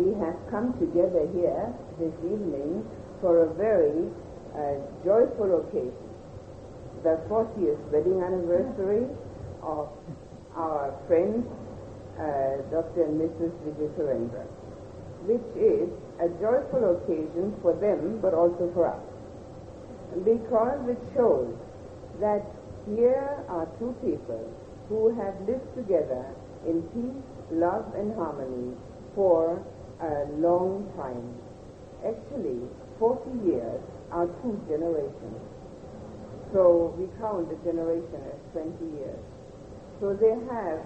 we have come together here this evening for a very joyful occasion, the 40th wedding anniversary of our friends, Dr. and Mrs. Vijay, which is a joyful occasion for them, but also for us, because it shows that here are two people who have lived together in peace, love, and harmony for a long time. Actually, 40 years are 2 generations. So we count a generation as 20 years. So they have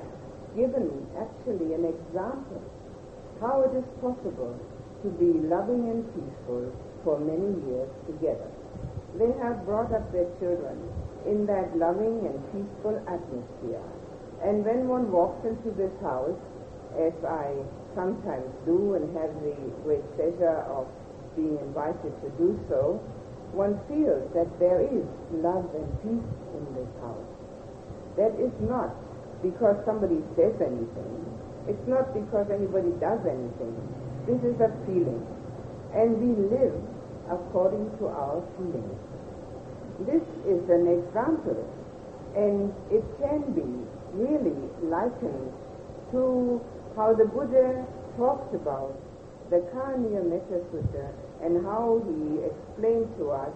given actually an example how it is possible to be loving and peaceful for many years together. They have brought up their children in that loving and peaceful atmosphere. And when one walks into this house, as I sometimes do and have the great pleasure of being invited to do so, one feels that there is love and peace in this house. That is not because somebody says anything. It's not because anybody does anything. This is a feeling. And we live according to our feelings. This is an example, and it can be really likened to how the Buddha talks about the Karaniya Metta Sutta and how he explained to us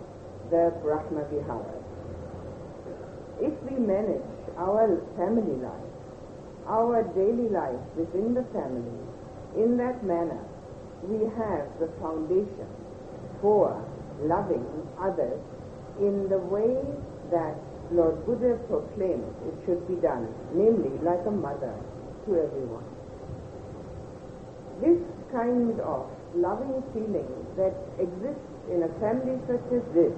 the Brahma Viharas. If we manage our family life, our daily life within the family, in that manner, we have the foundation for loving others in the way that Lord Buddha proclaimed it should be done, namely like a mother to everyone. This kind of loving feeling that exists in a family such as this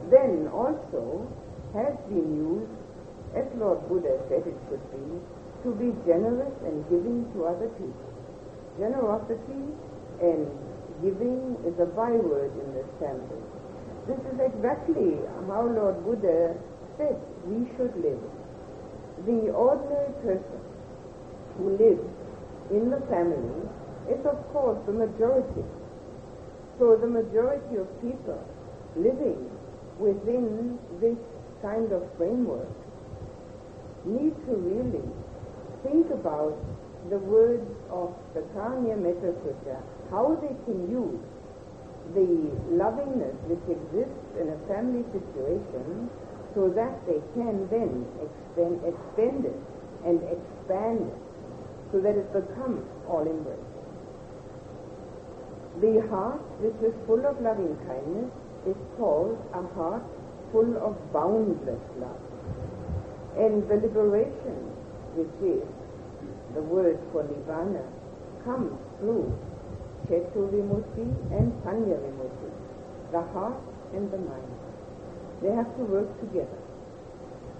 then also has been used, as Lord Buddha said it should be generous and giving to other people. Generosity and giving is a byword in this family. This is exactly how Lord Buddha said we should live. The ordinary person who lives in the family is, of course, the majority. So the majority of people living within this kind of framework need to really think about the words of the Karaniya Metta Sutta, how they can use the lovingness which exists in a family situation so that they can then extend it and expand it so that it becomes all-embracing. The heart which is full of loving kindness is called a heart full of boundless love. And the liberation, which is the word for Nibbana, comes through Chetu Vimutti and Panya Vimutti, the heart and the mind. They have to work together.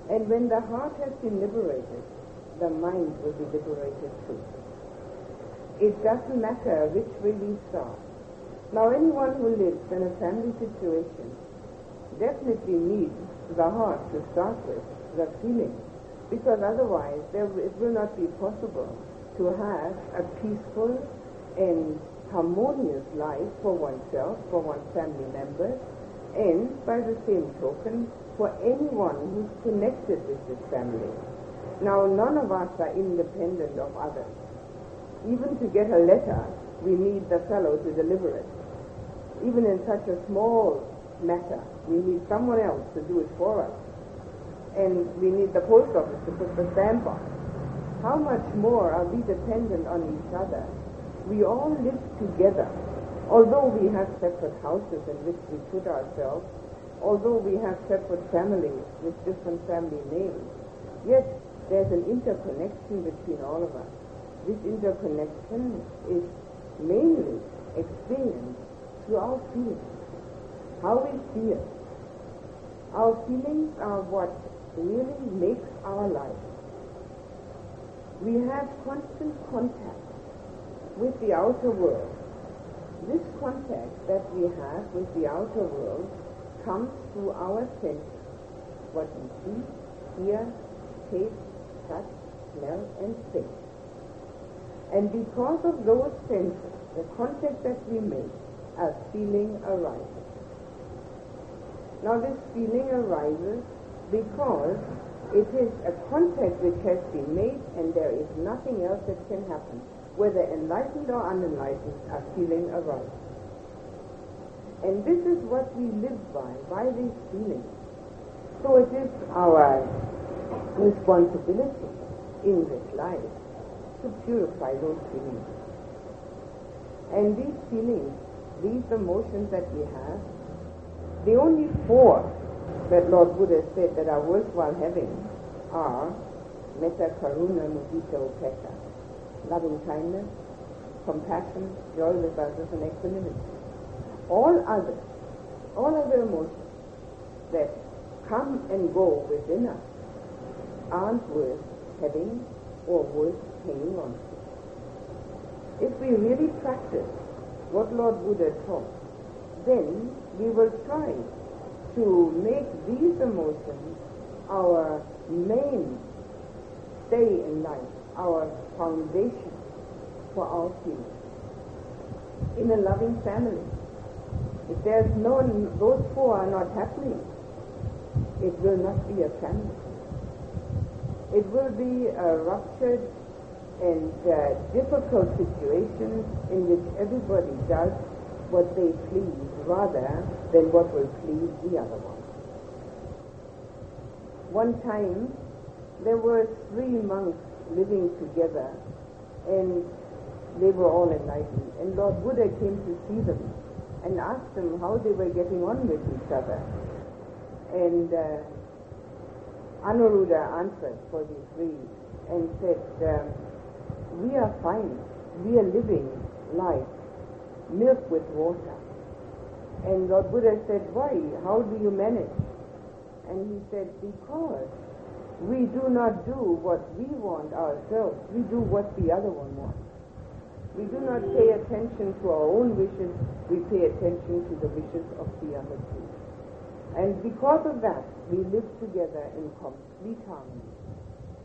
And when the heart has been liberated, the mind will be liberated too. It doesn't matter which way we start. Now, anyone who lives in a family situation definitely needs the heart to start with, the feeling, because otherwise it will not be possible to have a peaceful and harmonious life for oneself, for one's family members, and by the same token, for anyone who's connected with this family. Now, none of us are independent of others. Even to get a letter, we need the fellow to deliver it. Even in such a small matter, we need someone else to do it for us. And we need the post office to put the stamp on. How much more are we dependent on each other? We all live together. Although we have separate houses in which we put ourselves, although we have separate families with different family names, yet there's an interconnection between all of us. This interconnection is mainly experienced through our feelings, how we feel. Our feelings are what really makes our life. We have constant contact with the outer world. This contact that we have with the outer world comes through our senses, what we see, hear, taste, touch, smell, and think. And because of those senses the contact that we make, a feeling arises. Now this feeling arises because it is a contact which has been made and there is nothing else that can happen. Whether enlightened or unenlightened, a feeling arises. And this is what we live by these feelings. So it is our responsibility in this life to purify those feelings. And these feelings, these emotions that we have, the only four that Lord Buddha said that are worthwhile having are metta, karuna, mudita, upekkha, loving kindness, compassion, joy with others, and equanimity. All other emotions that come and go within us aren't worth having or worth hanging on to. If we really practice what Lord Buddha taught, then we will try to make these emotions our main stay in life, our foundation for our feelings. In a loving family, if there's those four are not happening, it will not be a family. It will be a ruptured and difficult situation in which everybody does what they please rather than what will please the other one. One time, there were 3 monks living together, and they were all enlightened. And Lord Buddha came to see them and asked them how they were getting on with each other. And Anuruddha answered for the 3 and said, we are fine. We are living life, milk with water. And Lord Buddha said, why? How do you manage? And he said, because we do not do what we want ourselves. We do what the other one wants. We do not pay attention to our own wishes. We pay attention to the wishes of the other 2. And because of that, we live together in complete harmony.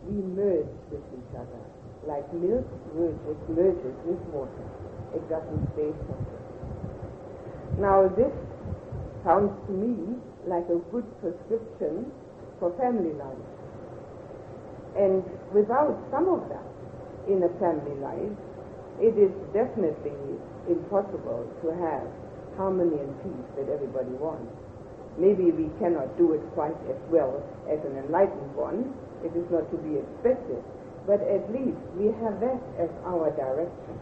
We merge with each other like milk merges with water. It doesn't stay separate. Now this sounds to me like a good prescription for family life. And without some of that in a family life, it is definitely impossible to have harmony and peace that everybody wants. Maybe we cannot do it quite as well as an enlightened one. It is not to be expected. But at least we have that as our direction.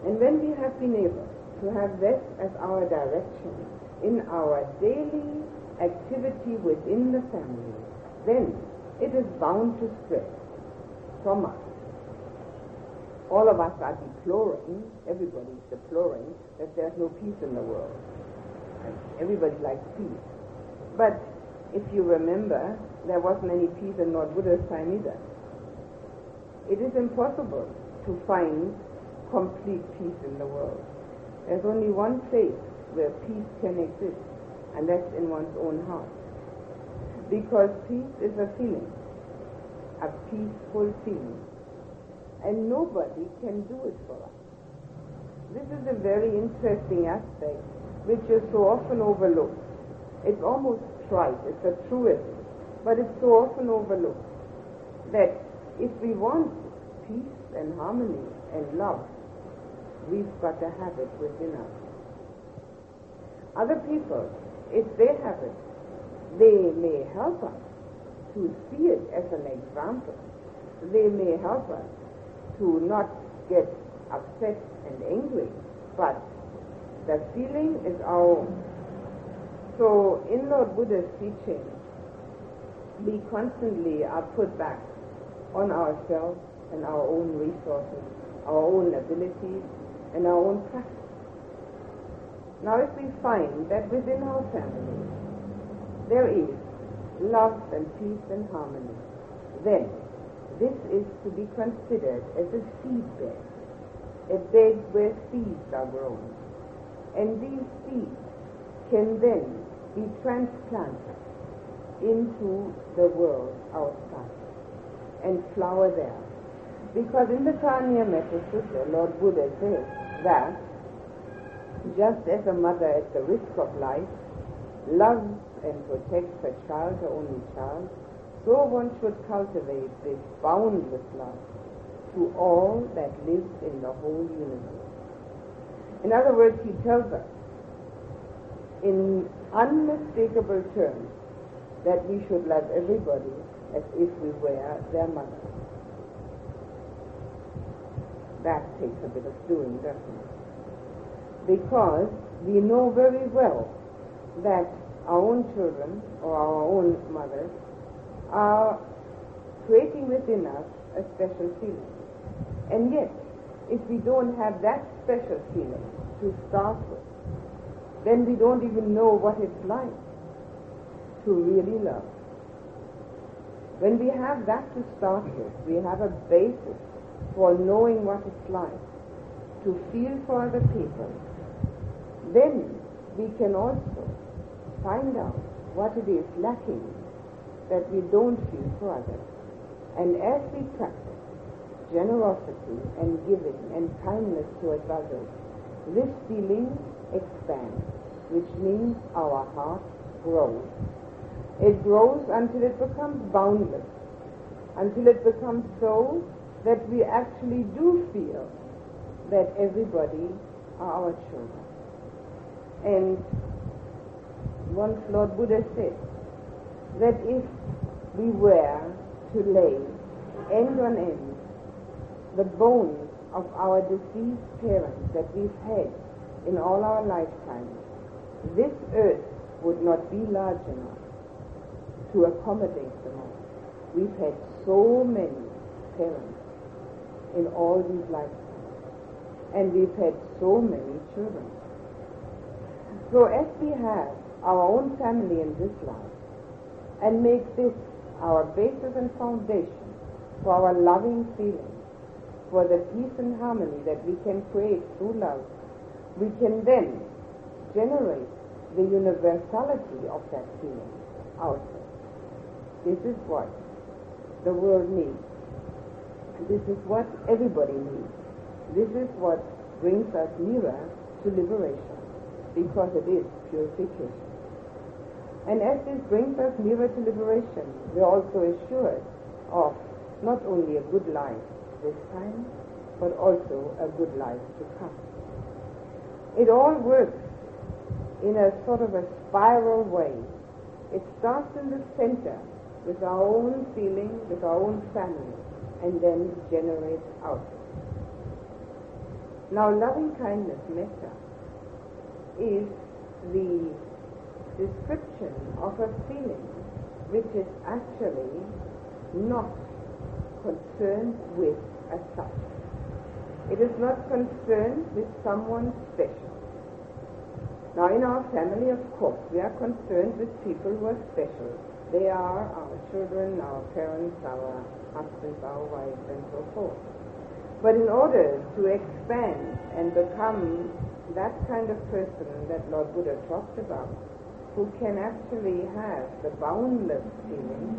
And when we have been able to have that as our direction in our daily activity within the family, then it is bound to spread from us. All of us are deploring, everybody is deploring, that there's no peace in the world. Everybody likes peace. But if you remember, there wasn't any peace in Lord Buddha's time either. It is impossible to find complete peace in the world. There's only one place where peace can exist, and that's in one's own heart. Because peace is a feeling, a peaceful feeling. And nobody can do it for us. This is a very interesting aspect which is so often overlooked. It's almost trite, it's a truism, but it's so often overlooked that if we want peace and harmony and love, we've got to have it within us. Other people, if they have it, they may help us to see it as an example. They may help us to not get upset and angry, but the feeling is our own. So in Lord Buddha's teaching, we constantly are put back on ourselves and our own resources, our own abilities, and our own practice. Now if we find that within our family there is love and peace and harmony, then this is to be considered as a seed bed, a bed where seeds are grown. And these seeds can then be transplanted into the world outside and flower there. Because in the Karniya Metta Sutta, Lord Buddha says that just as a mother at the risk of life loves and protects her child, her only child, so one should cultivate this boundless love to all that lives in the whole universe. In other words, he tells us in unmistakable terms that we should love everybody as if we were their mother. That takes a bit of doing, doesn't it? Because we know very well that our own children or our own mothers are creating within us a special feeling. And yet, if we don't have that special feeling to start with, then we don't even know what it's like to really love. When we have that to start with, we have a basis for knowing what it's like to feel for other people. Then we can also find out what it is lacking that we don't feel for others. And as we practice generosity and giving and kindness towards others, this feeling expands, which means our heart grows. It grows until it becomes boundless, until it becomes so that we actually do feel that everybody are our children. And once Lord Buddha said that if we were to lay end on end the bones of our deceased parents that we've had in all our lifetimes, this earth would not be large enough to accommodate them all. We've had so many parents in all these lifetimes, and we've had so many children. So as we have our own family in this life, and make this our basis and foundation for our loving feelings, for the peace and harmony that we can create through love, we can then generate the universality of that feeling outside. This is what the world needs. This is what everybody needs. This is what brings us nearer to liberation, because it is purification. And as this brings us nearer to liberation, we are also assured of not only a good life this time, but also a good life to come. It all works in a sort of a spiral way. It starts in the center with our own feeling, with our own family, and then generates out. Now, loving kindness, metta, is the description of a feeling which is actually not concerned with a such. It is not concerned with someone special. Now, in our family, of course, we are concerned with people who are special. They are our children, our parents, our husbands, our wives, and so forth. But in order to expand and become that kind of person that Lord Buddha talked about, who can actually have the boundless feeling,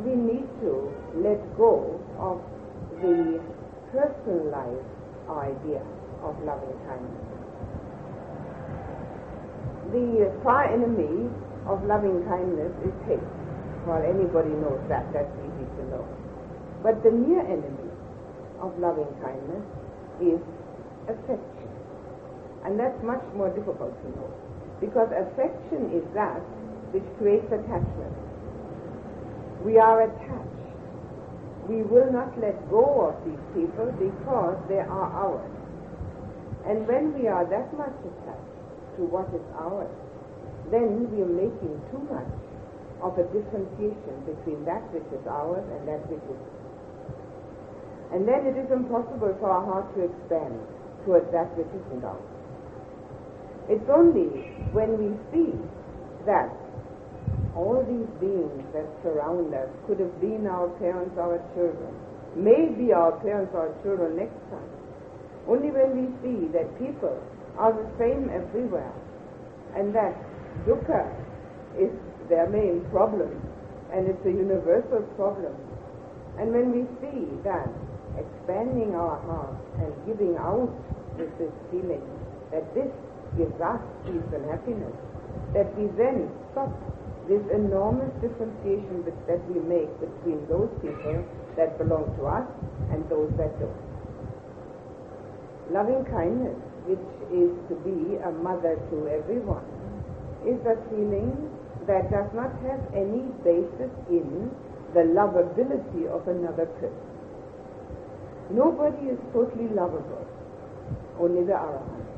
we need to let go of the personalized idea of loving kindness. The far enemy of loving kindness is hate. Well, anybody knows that. That's easy to know. But the near enemy of loving kindness is affection. And that's much more difficult to know, because affection is that which creates attachment. We are attached. We will not let go of these people because they are ours. And when we are that much attached to what is ours, then we are making too much of a differentiation between that which is ours and that which is. And then it is impossible for our heart to expand towards that which isn't ours. It's only when we see that all these beings that surround us could have been our parents, our children, may be our parents, our children next time. Only when we see that people are the same everywhere, and that dukkha is their main problem, and it's a universal problem. And when we see that expanding our heart and giving out with this feeling that this gives us peace and happiness, that we then stop this enormous differentiation that we make between those people that belong to us and those that don't. Loving kindness, which is to be a mother to everyone, is a feeling that does not have any basis in the lovability of another person. Nobody is totally lovable, only the arahants,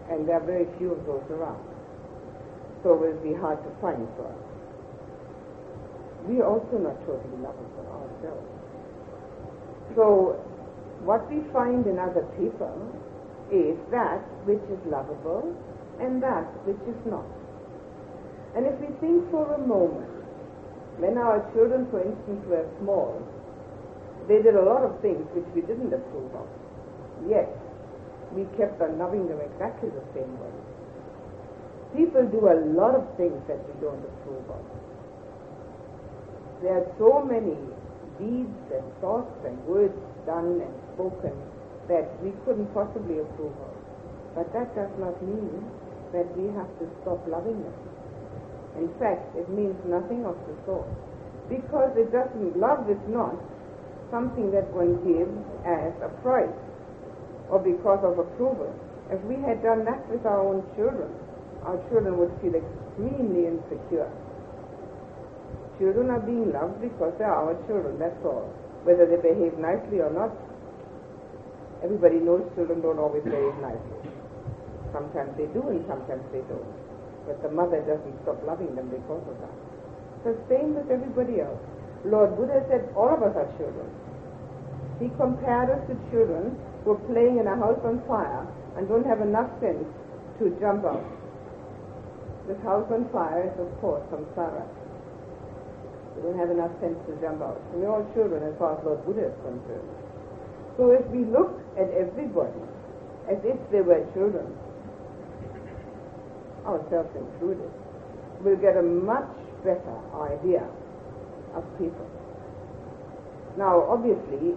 and there are very few of those around. So it will be hard to find for us. We are also not totally lovable ourselves. So what we find in other people is that which is lovable and that which is not. And if we think for a moment, when our children, for instance, were small, they did a lot of things which we didn't approve of. Yet, we kept on loving them exactly the same way. People do a lot of things that we don't approve of. There are so many deeds and thoughts and words done and spoken that we couldn't possibly approve of. But that does not mean that we have to stop loving them. In fact, it means nothing of the sort. Because love is not something that one gives as a price or because of approval. If we had done that with our own children, our children would feel extremely insecure. Children are being loved because they are our children, that's all. Whether they behave nicely or not, everybody knows children don't always behave nicely. Sometimes they do and sometimes they don't. But the mother doesn't stop loving them because of that. So same with everybody else. Lord Buddha said all of us are children. He compared us to children who are playing in a house on fire and don't have enough sense to jump out. This house on fire is, of course, samsara. We don't have enough sense to jump out. And we're all children as far as Lord Buddha is concerned. So if we look at everybody as if they were children, ourselves included, we'll get a much better idea of people. Now, obviously,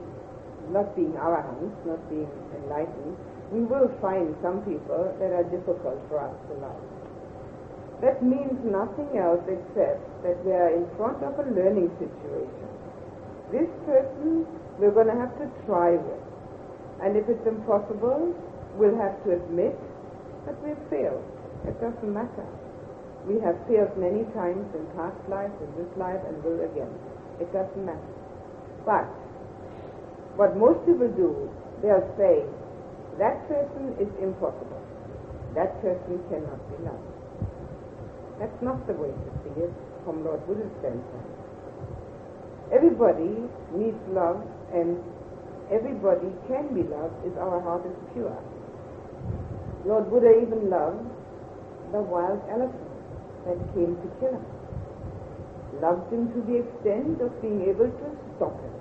not being arahants, not being enlightened, we will find some people that are difficult for us to love. That means nothing else except that we are in front of a learning situation. This person we're going to have to try with. And if it's impossible, we'll have to admit that we've failed. It doesn't matter. We have failed many times in past lives, in this life, and will again. It doesn't matter. But what most people do, they'll say, that person is impossible. That person cannot be loved. That's not the way to see it from Lord Buddha's standpoint. Everybody needs love, and everybody can be loved if our heart is pure. Lord Buddha even loved the wild elephant that came to kill him. Loved him to the extent of being able to stop him.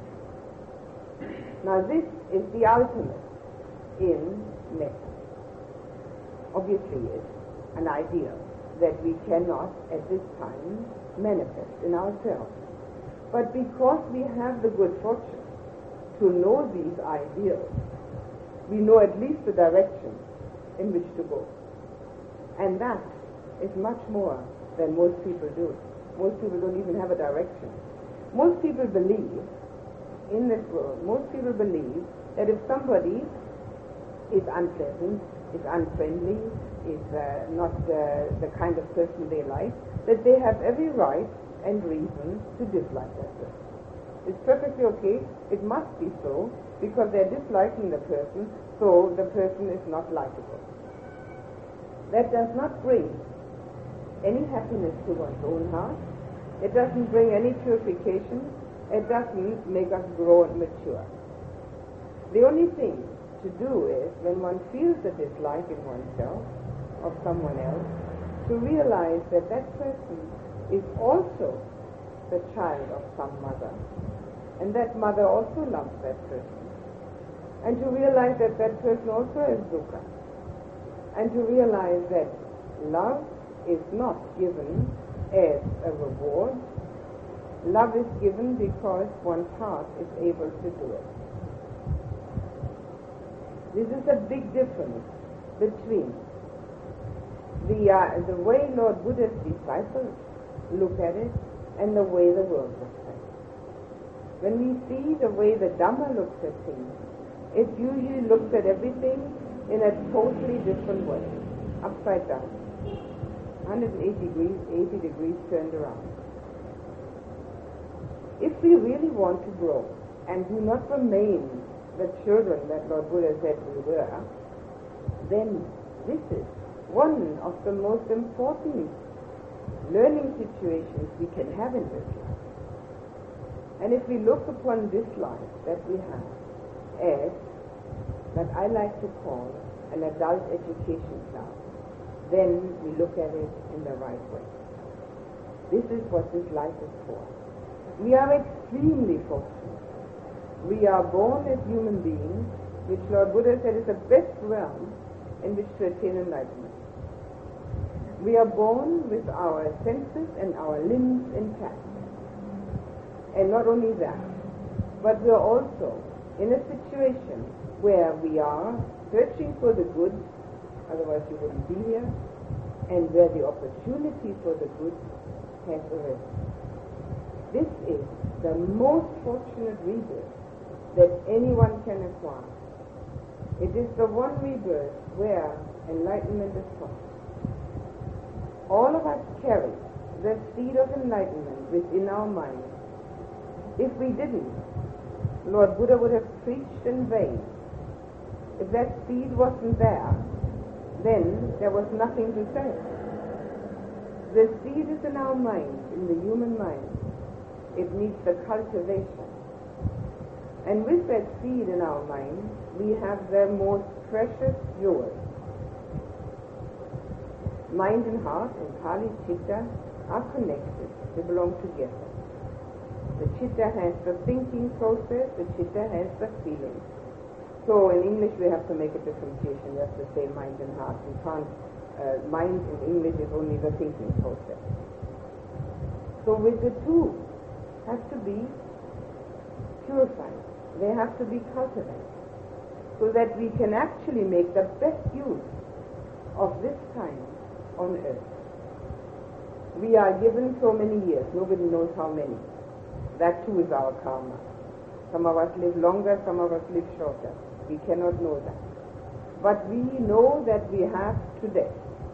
Now this is the ultimate in metta. Obviously it's an ideal that we cannot at this time manifest in ourselves. But because we have the good fortune to know these ideals, we know at least the direction in which to go. And that is much more than most people do. Most people don't even have a direction. Most people believe in this world, most people believe that if somebody is unpleasant, is unfriendly, is not the kind of person they like, that they have every right and reason to dislike that person. It's perfectly okay. It must be so because they're disliking the person, so the person is not likable. That does not bring any happiness to one's own heart. It doesn't bring any purification. It doesn't make us grow and mature. The only thing to do is, when one feels a dislike in oneself of someone else, to realize that that person is also the child of some mother, and that mother also loves that person, and to realize that that person also has dukkha, and to realize that love is not given as a reward. Love is given because one's heart is able to do it. This is a big difference between the way Lord Buddha's disciples look at it and the way the world looks at it. When we see the way the Dhamma looks at things, it usually looks at everything in a totally different way, upside down, 180 degrees turned around. If we really want to grow and do not remain the children that Lord Buddha said we were, then this is one of the most important learning situations we can have in this life. And if we look upon this life that we have as that I like to call an adult education class, then we look at it in the right way. This is what this life is for. We are extremely fortunate. We are born as human beings, which Lord Buddha said is the best realm in which to attain enlightenment. We are born with our senses and our limbs intact. And not only that, but we are also in a situation where we are searching for the good, otherwise we wouldn't be here, and where the opportunity for the good has arisen. This is the most fortunate rebirth that anyone can acquire. It is the one rebirth where enlightenment is taught. All of us carry the seed of enlightenment within our minds. If we didn't, Lord Buddha would have preached in vain. If that seed wasn't there, then there was nothing to say. The seed is in our mind, in the human mind. It needs the cultivation. And with that seed in our mind, we have the most precious jewel. Mind and heart, in Pali, Chitta, are connected. They belong together. The Chitta has the thinking process, the Chitta has the feeling. So in English we have to make a differentiation. We have to say mind and heart. We can't, mind in English is only the thinking process. So with the two have to be purified. They have to be cultivated so that we can actually make the best use of this time on earth. We are given so many years, nobody knows how many. That too is our karma. Some of us live longer, some of us live shorter. We cannot know that. But we know that we have today.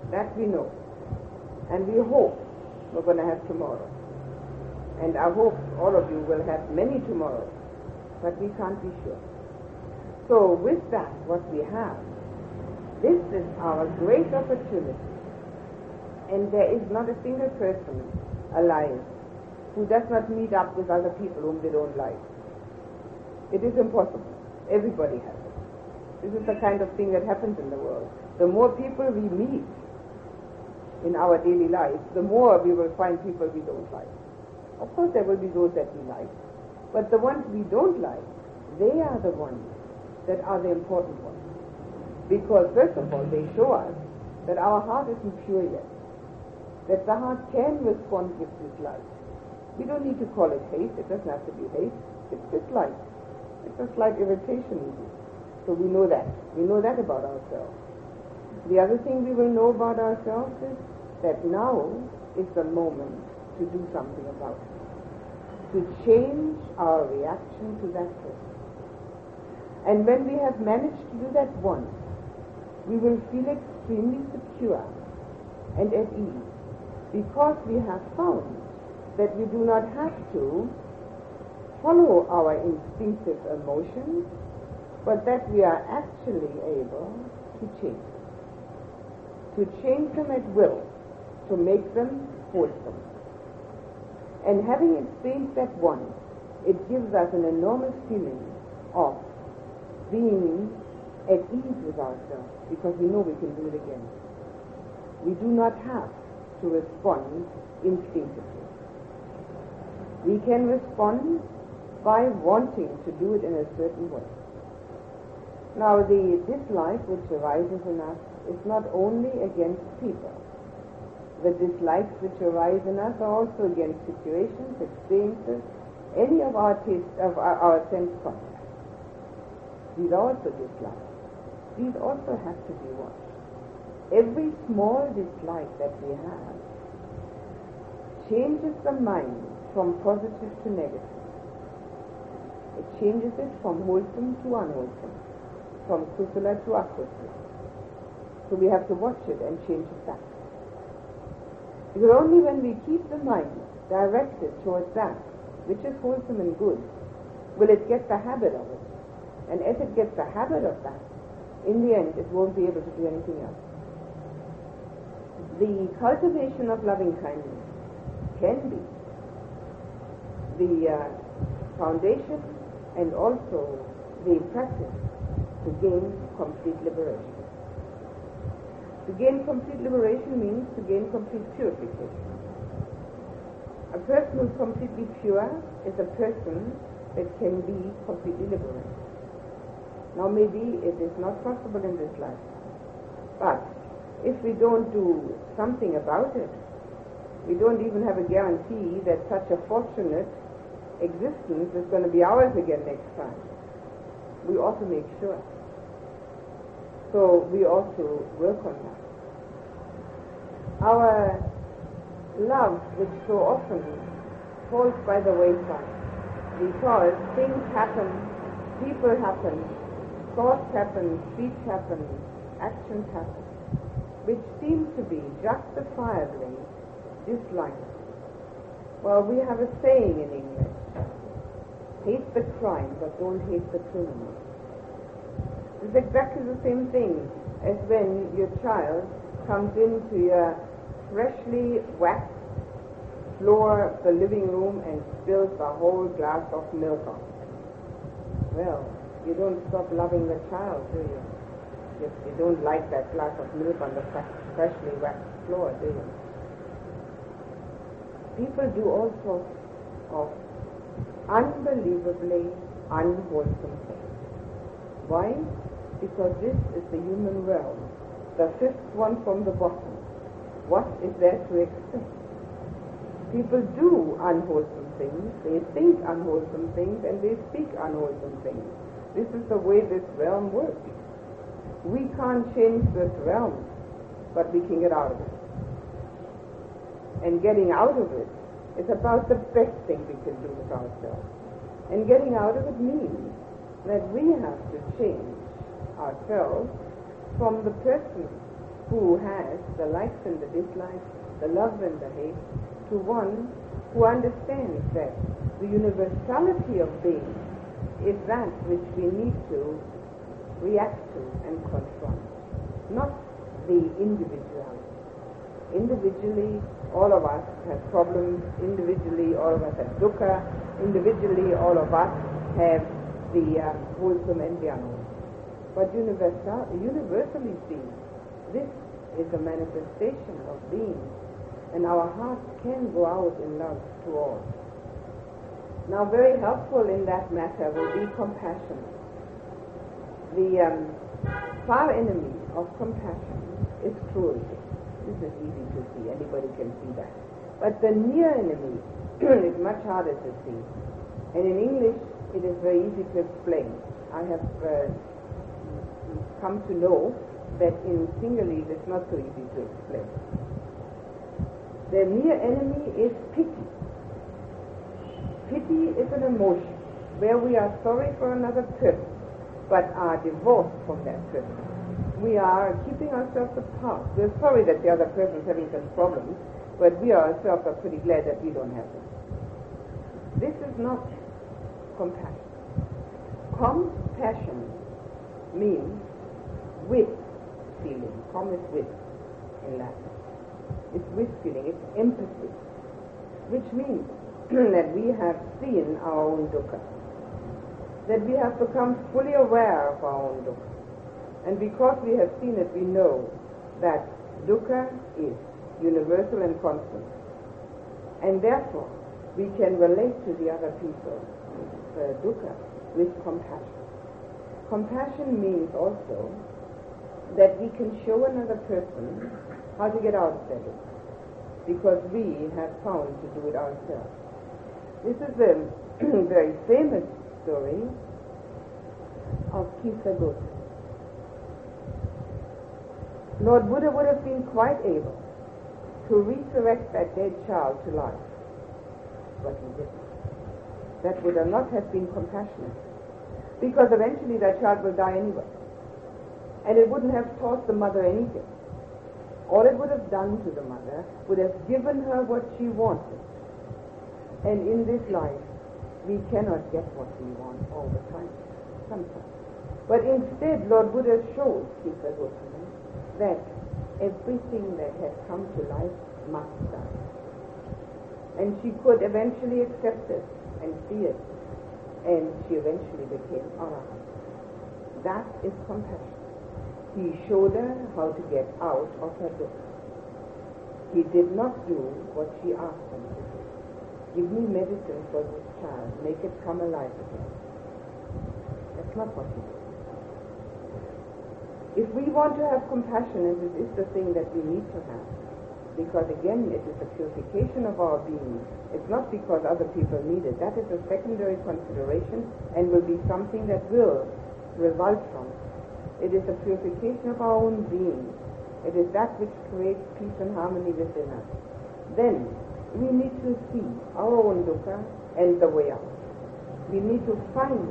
That we know. And we hope we're going to have tomorrow. And I hope all of you will have many tomorrows. But we can't be sure. So with that, what we have, this is our great opportunity. And there is not a single person alive who does not meet up with other people whom they don't like. It is impossible. Everybody has it. This is the kind of thing that happens in the world. The more people we meet in our daily life, the more we will find people we don't like. Of course there will be those that we like, but the ones we don't like, they are the ones that are the important ones. Because first of all, they show us that our heart isn't pure yet, that the heart can respond with dislike. We don't need to call it hate. It doesn't have to be hate. It's dislike. It's a slight irritation even. So we know that. We know that about ourselves. The other thing we will know about ourselves is that now is the moment to do something about it, to change our reaction to that person. And when we have managed to do that once, we will feel extremely secure and at ease, because we have found that we do not have to follow our instinctive emotions, but that we are actually able to change them at will, to make them wholesome. And having experienced that once, it gives us an enormous feeling of being at ease with ourselves, because we know we can do it again. We do not have to respond instinctively. We can respond by wanting to do it in a certain way. Now, the dislike which arises in us is not only against people. The dislikes which arise in us are also against situations, experiences, any of our taste, of our sense contacts. These are also dislikes. these also have to be watched. Every small dislike that we have changes the mind from positive to negative. It changes it from wholesome to unwholesome, from kusala to akusala. So we have to watch it and change it back. Because only when we keep the mind directed towards that which is wholesome and good, will it get the habit of it. And as it gets the habit of that, in the end it won't be able to do anything else. The cultivation of loving kindness can be the foundation and also the practice to gain complete liberation. To gain complete liberation means to gain complete purification. A person who is completely pure is a person that can be completely liberated. Now maybe it is not possible in this life, but if we don't do something about it, we don't even have a guarantee that such a fortunate existence is going to be ours again next time. We ought to make sure. So we ought to work on that. Our love, which so often falls by the wayside, because things happen, people happen, thoughts happen, speech happen, actions happen, which seem to be justifiably disliked. Well, we have a saying in English, hate the crime, but don't hate the criminal. It's exactly the same thing as when your child comes into your freshly waxed floor of the living room and spills a whole glass of milk on it. Well, you don't stop loving the child, do you? If you don't like that glass of milk on the freshly waxed floor, do you? People do all sorts of unbelievably unwholesome things. Why? Because this is the human realm, the fifth one from the bottom. What is there to expect? People do unwholesome things, they think unwholesome things, and they speak unwholesome things. This is the way this realm works. We can't change this realm, but we can get out of it. And getting out of it is about the best thing we can do with ourselves. And getting out of it means that we have to change ourselves from the person who has the likes and the dislikes, the love and the hate, to one who understands that the universality of being is that which we need to react to and confront, not the individuality. Individually, all of us have problems. Individually, all of us have dukkha. Individually, all of us have the wholesome and the unwholesome. But universally seen, this is a manifestation of being, and our hearts can go out in love to all. Now, very helpful in that matter will be compassion. The far enemy of compassion is cruelty. This is easy to see. Anybody can see that. But the near enemy is much harder to see. And in English, it is very easy to explain. I have come to know that in Sinhalese it's not so easy to explain. The near enemy is pity. Pity is an emotion where we are sorry for another person, but are divorced from that person. We are keeping ourselves apart. We're sorry that the other person is having some problems, but we ourselves are pretty glad that we don't have them. This is not compassion. Compassion means with feeling. Com is with in Latin. It's with feeling. It's empathy, which means that we have seen our own dukkha, that we have become fully aware of our own dukkha. And because we have seen it, we know that dukkha is universal and constant. And therefore, we can relate to the other people's dukkha with compassion. Compassion means also that we can show another person how to get out of their dukkha, because we have found to do it ourselves. This is a very famous story of Kisa Goswami. Lord Buddha would have been quite able to resurrect that dead child to life, but he didn't. That would not have been compassionate, because eventually that child will die anyway, and it wouldn't have taught the mother anything. All it would have done to the mother would have given her what she wanted. And in this life, we cannot get what we want all the time, sometimes. But instead, Lord Buddha showed Sita Goswami that everything that has come to life must die. And she could eventually accept it and see it. And she eventually became Arahant. That is compassion. He showed her how to get out of her dukkha. He did not do what she asked him to do. Give me medicine for this child. Make it come alive again. That's not what he did. If we want to have compassion, and this is the thing that we need to have, because again it is a purification of our being. It's not because other people need it. That is a secondary consideration and will be something that will result from it. It is a purification of our own being. It is that which creates peace and harmony within us. Then we need to see our own dukkha and the way out. We need to find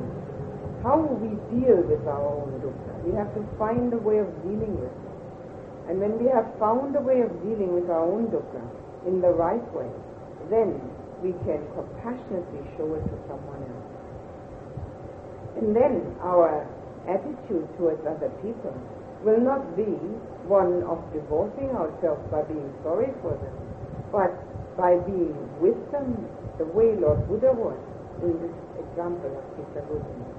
how we deal with our own dukkha. We have to find a way of dealing with it. And when we have found a way of dealing with our own dukkha in the right way, then we can compassionately show it to someone else. And then our attitude towards other people will not be one of divorcing ourselves by being sorry for them, but by being with them the way Lord Buddha was in this example of Sita Goswami.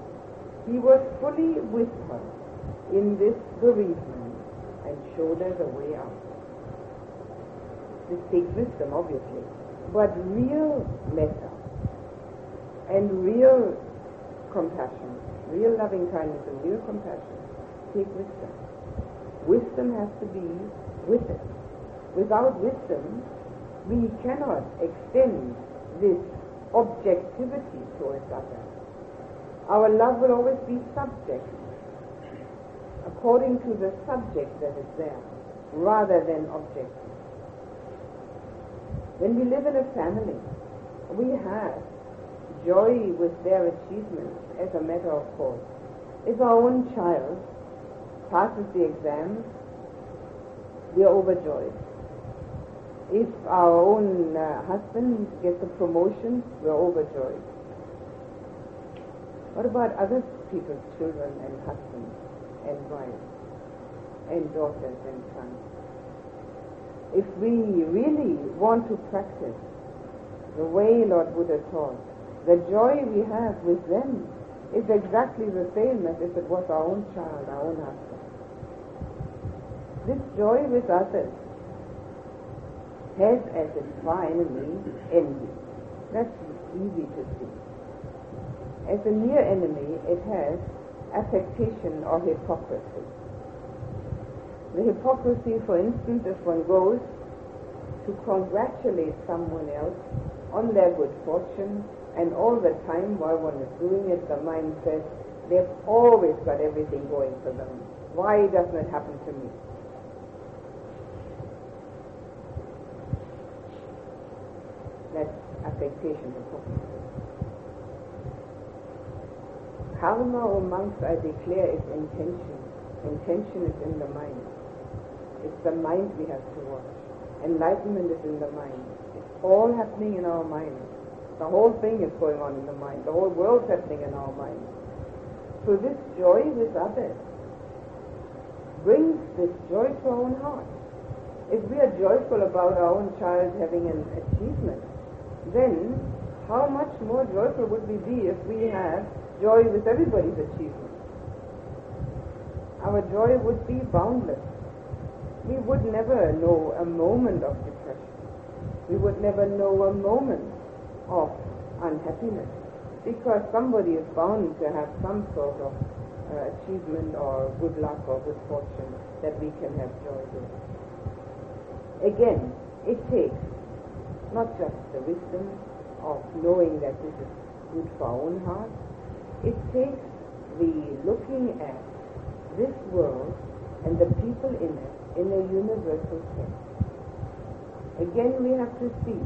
He was fully with her in this bereavement and showed her the way out. This takes wisdom, obviously, but real metta and real compassion, real loving kindness and real compassion take wisdom. Wisdom has to be with it. Without wisdom, we cannot extend this objectivity towards others. Our love will always be subject, according to the subject that is there, rather than objective. When we live in a family, we have joy with their achievements as a matter of course. If our own child passes the exams, we are overjoyed. If our own husband gets a promotion, we are overjoyed. What about other people's children and husbands and wives and daughters and sons? If we really want to practice the way Lord Buddha taught, the joy we have with them is exactly the same as if it was our own child, our own husband. This joy with others has as its far enemy envy. That's easy to see. As a near enemy, it has affectation or hypocrisy. The hypocrisy, for instance, if one goes to congratulate someone else on their good fortune, and all the time while one is doing it, the mind says, they've always got everything going for them. Why doesn't it happen to me? That's affectation, hypocrisy. Karma, O monks, I declare, is intention. Intention is in the mind. It's the mind we have to watch. Enlightenment is in the mind. It's all happening in our mind. The whole thing is going on in the mind. The whole world's happening in our mind. So this joy with others brings this joy to our own heart. If we are joyful about our own child having an achievement, then how much more joyful would we be if we have joy with everybody's achievement? Our joy would be boundless. We would never know a moment of depression. We would never know a moment of unhappiness, because somebody is bound to have some sort of achievement or good luck or good fortune that we can have joy with. Again, it takes not just the wisdom of knowing that this is good for our own heart, it takes the looking at this world and the people in it in a universal sense. Again, we have to see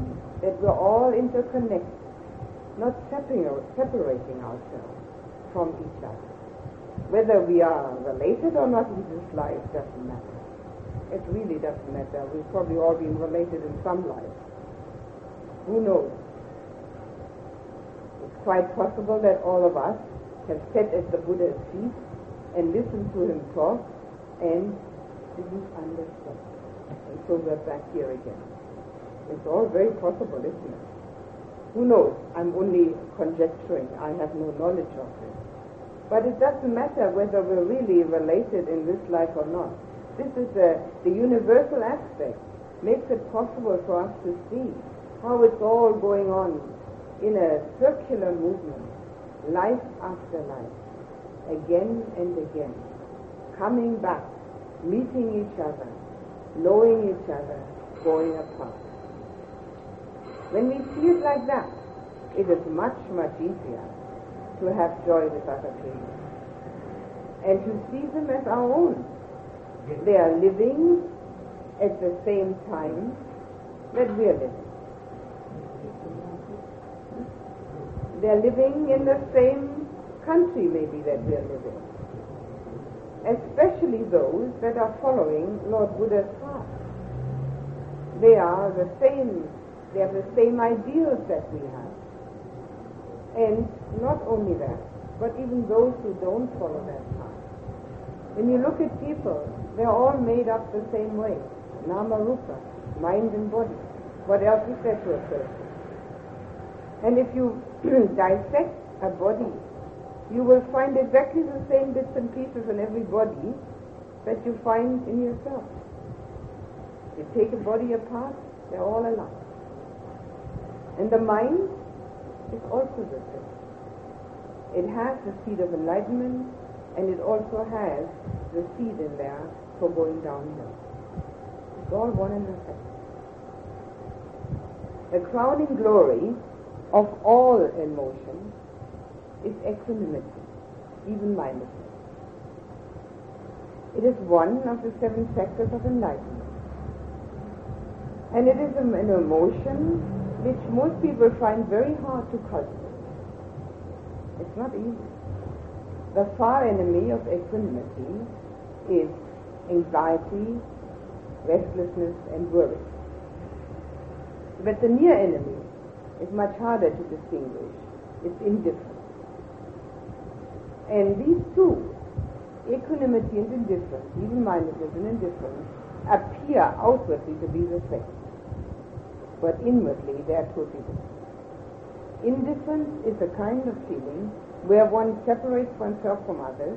that we're all interconnected, not separating ourselves from each other. Whether we are related or not in this life doesn't matter. It really doesn't matter. We've probably all been related in some life. Who knows? It's quite possible that all of us have sat at the Buddha's feet and listened to him talk and didn't understand. And so we're back here again. It's all very possible, isn't it? Who knows? I'm only conjecturing. I have no knowledge of it. But it doesn't matter whether we're really related in this life or not. This is the universal aspect. Makes it possible for us to see how it's all going on in a circular movement, life after life, again and again, coming back, meeting each other, knowing each other, going apart. When we see it like that, it is much, much easier to have joy with other people and to see them as our own. They are living at the same time that we are living. They are living in the same country maybe that we are living. Especially those that are following Lord Buddha's path. They are the same. They have the same ideals that we have. And not only that, but even those who don't follow that path. When you look at people, they're all made up the same way. Nama Rupa, mind and body. What else is there to a person? And if you dissect a body, you will find exactly the same bits and pieces in every body that you find in yourself. You take a body apart, they're all alike. And the mind is also the same. It has the seed of enlightenment, and it also has the seed in there for going downhill. It's all one and the same. The crowning glory of all emotion is equanimity, even-mindedness. It is one of the 7 factors of enlightenment. And it is an emotion which most people find very hard to cultivate. It's not easy. The far enemy of equanimity is anxiety, restlessness, and worry. But the near enemy is much harder to distinguish. It's indifference. And these two, equanimity and indifference, even-mindedness and indifference, appear outwardly to be the same. But inwardly they are totally different. Indifference is a kind of feeling where one separates oneself from others,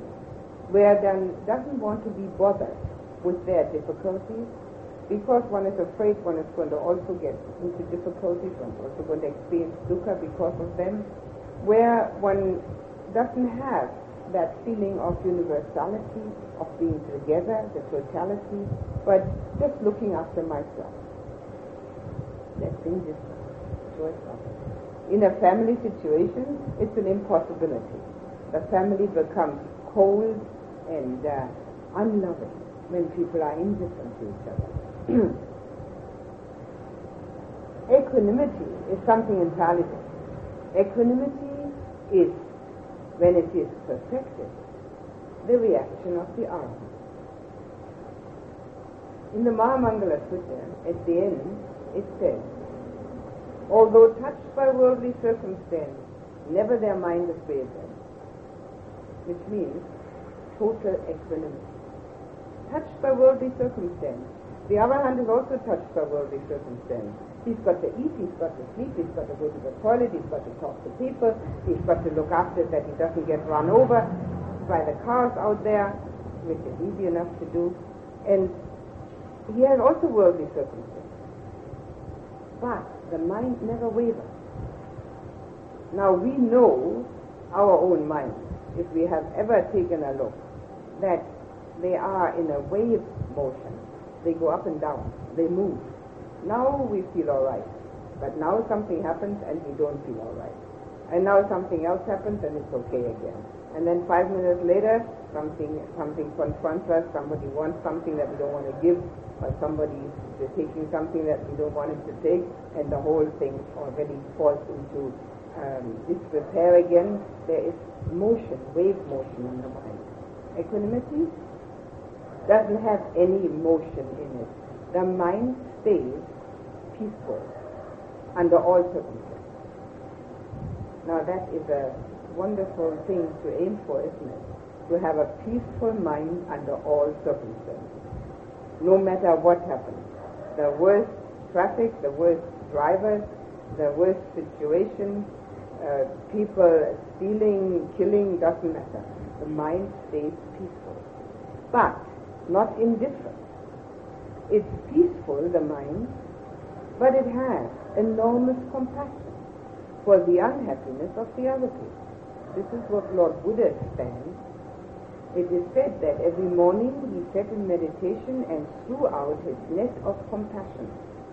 where one doesn't want to be bothered with their difficulties, because one is afraid one is going to also get into difficulties, one is also going to experience dukkha because of them, where one doesn't have that feeling of universality, of being together, the totality, but just looking after myself. That's indifferent towards others. In a family situation, it's an impossibility. The family becomes cold and unloving when people are indifferent to each other. Equanimity is something entirely different. Equanimity is, when it is perfected, the reaction of the arahant. In the Mahamangala Sutta, at the end, it says, although touched by worldly circumstance, never their mind is wavered, which means total equanimity. Touched by worldly circumstance. The arahant is also touched by worldly circumstance. He's got to eat, he's got to sleep, he's got to go to the toilet, he's got to talk to people, he's got to look after that he doesn't get run over by the cars out there, which is easy enough to do. And he has also worldly circumstances. But the mind never wavers. Now we know our own minds, if we have ever taken a look, that they are in a wave motion. They go up and down. They move. Now we feel all right. But now something happens and we don't feel all right. And now something else happens and it's okay again. And then 5 minutes later, something confronts us, somebody wants something that we don't want to give, or somebody's taking something that we don't want him to take, and the whole thing already falls into disrepair again. There is motion, wave motion in the mind. Equanimity doesn't have any motion in it. The mind stays peaceful under all circumstances. Now that is a wonderful thing to aim for, isn't it? To have a peaceful mind under all circumstances, no matter what happens. The worst traffic, the worst drivers, the worst situation, people stealing, killing, doesn't matter. The mind stays peaceful, but not indifferent. It's peaceful, the mind, but it has enormous compassion for the unhappiness of the other people. This is what Lord Buddha stands. It is said that every morning he sat in meditation and threw out his net of compassion,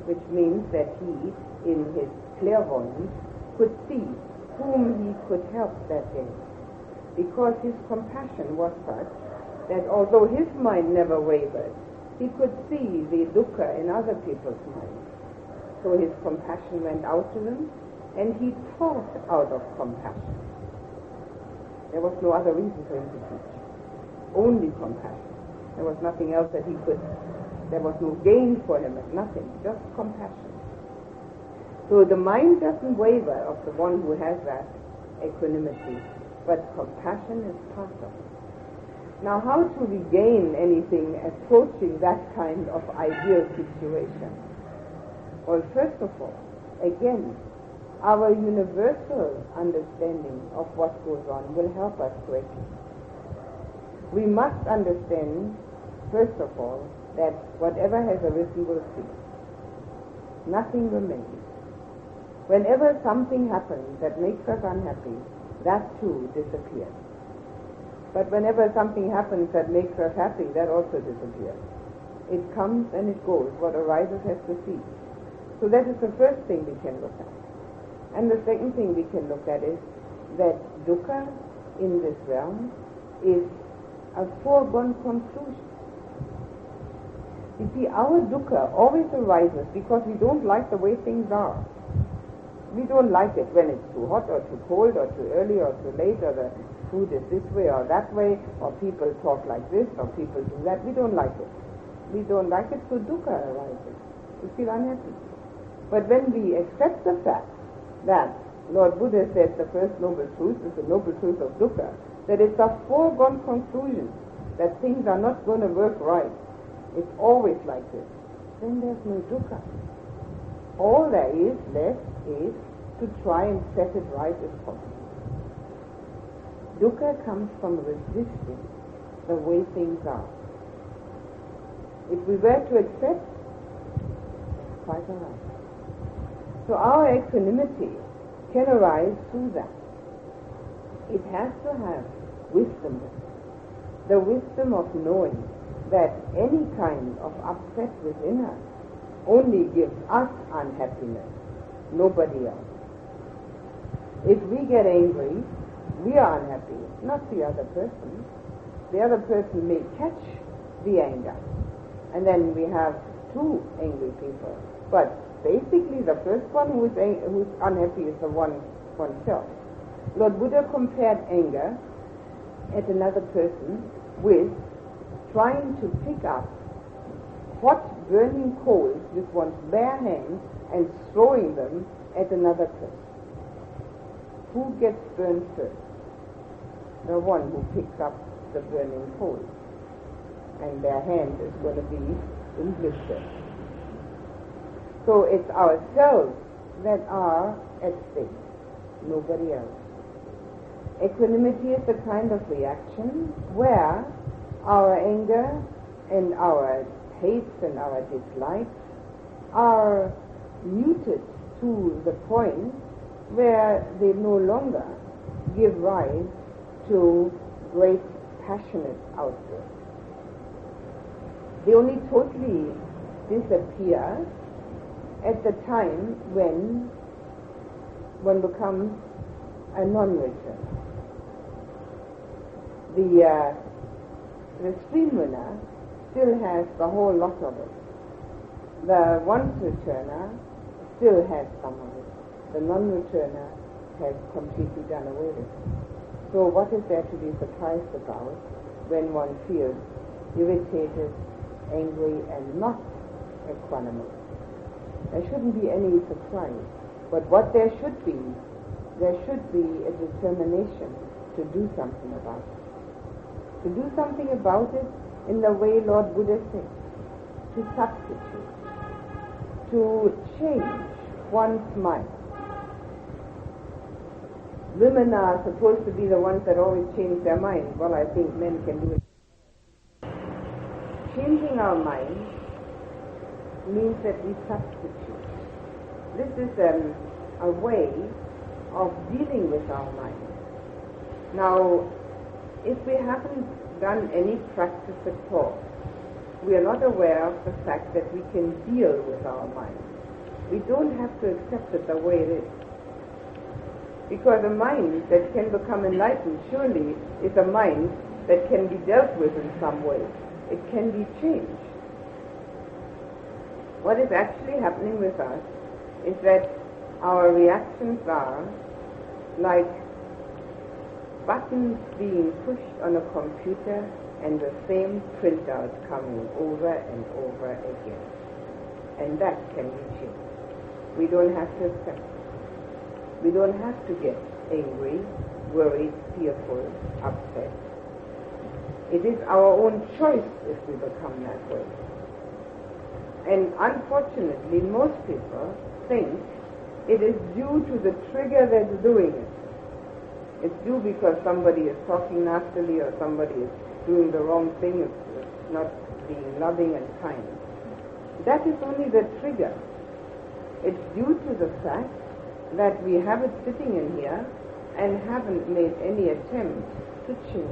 which means that he, in his clairvoyance, could see whom he could help that day, because his compassion was such that although his mind never wavered, he could see the dukkha in other people's minds. So his compassion went out to them, and he taught out of compassion. There was no other reason for him to teach. Only compassion. There was nothing else that he could, there was no gain for him, nothing, just compassion. So the mind doesn't waver of the one who has that equanimity, but compassion is part of it. Now, how to regain anything approaching that kind of ideal situation? Well, first of all, again, our universal understanding of what goes on will help us greatly. We must understand, first of all, that whatever has arisen will cease. Nothing remains. Whenever something happens that makes us unhappy, that too disappears. But whenever something happens that makes us happy, that also disappears. It comes and it goes. What arises has to cease. So that is the first thing we can look at. And the second thing we can look at is that dukkha in this realm is a foregone conclusion. You see, our dukkha always arises because we don't like the way things are. We don't like it when it's too hot or too cold or too early or too late, or the food is this way or that way, or people talk like this or people do that. We don't like it. We don't like it, so dukkha arises. We feel unhappy. But when we accept the fact that Lord Buddha said the first noble truth is the noble truth of dukkha, that it's a foregone conclusion that things are not going to work right, it's always like this, then there's no dukkha. All there is left is to try and set it right as possible. Dukkha comes from resisting the way things are. If we were to accept, it's quite all right. So our equanimity can arise through that. It has to have wisdom, the wisdom of knowing that any kind of upset within us only gives us unhappiness, nobody else. If we get angry, we are unhappy, not the other person. The other person may catch the anger, and then we have two angry people. But basically the first one who's unhappy is the one oneself. Lord Buddha compared anger at another person with trying to pick up hot burning coals with one's bare hands and throwing them at another person. Who gets burned first? The one who picks up the burning coals, and their hand is going to be in blisters. So it's ourselves that are at stake, nobody else. Equanimity is the kind of reaction where our anger and our hates and our dislikes are muted to the point where they no longer give rise to great passionate outbursts. They only totally disappear at the time when one becomes a non-returner. The stream winner still has the whole lot of it. The once returner still has some of it. The non-returner has completely done away with it. So what is there to be surprised about when one feels irritated, angry, and not equanimous? There shouldn't be any surprise. But what there should be a determination to do something about it. To do something about it in the way Lord Buddha said, to substitute, to change one's mind. Women are supposed to be the ones that always change their mind. Well, I think men can do it. Changing our mind means that we substitute. This is a way of dealing with our mind. Now, if we haven't done any practice at all, we are not aware of the fact that we can deal with our mind. We don't have to accept it the way it is. Because a mind that can become enlightened surely is a mind that can be dealt with in some way. It can be changed. What is actually happening with us is that our reactions are like buttons being pushed on a computer and the same printout coming over and over again. And that can be changed. We don't have to accept it. We don't have to get angry, worried, fearful, upset. It is our own choice if we become that way. And unfortunately, most people think it is due to the trigger that's doing it. It's due because somebody is talking nastily or somebody is doing the wrong thing, it's not being loving and kind. That is only the trigger. It's due to the fact that we have it sitting in here and haven't made any attempt to change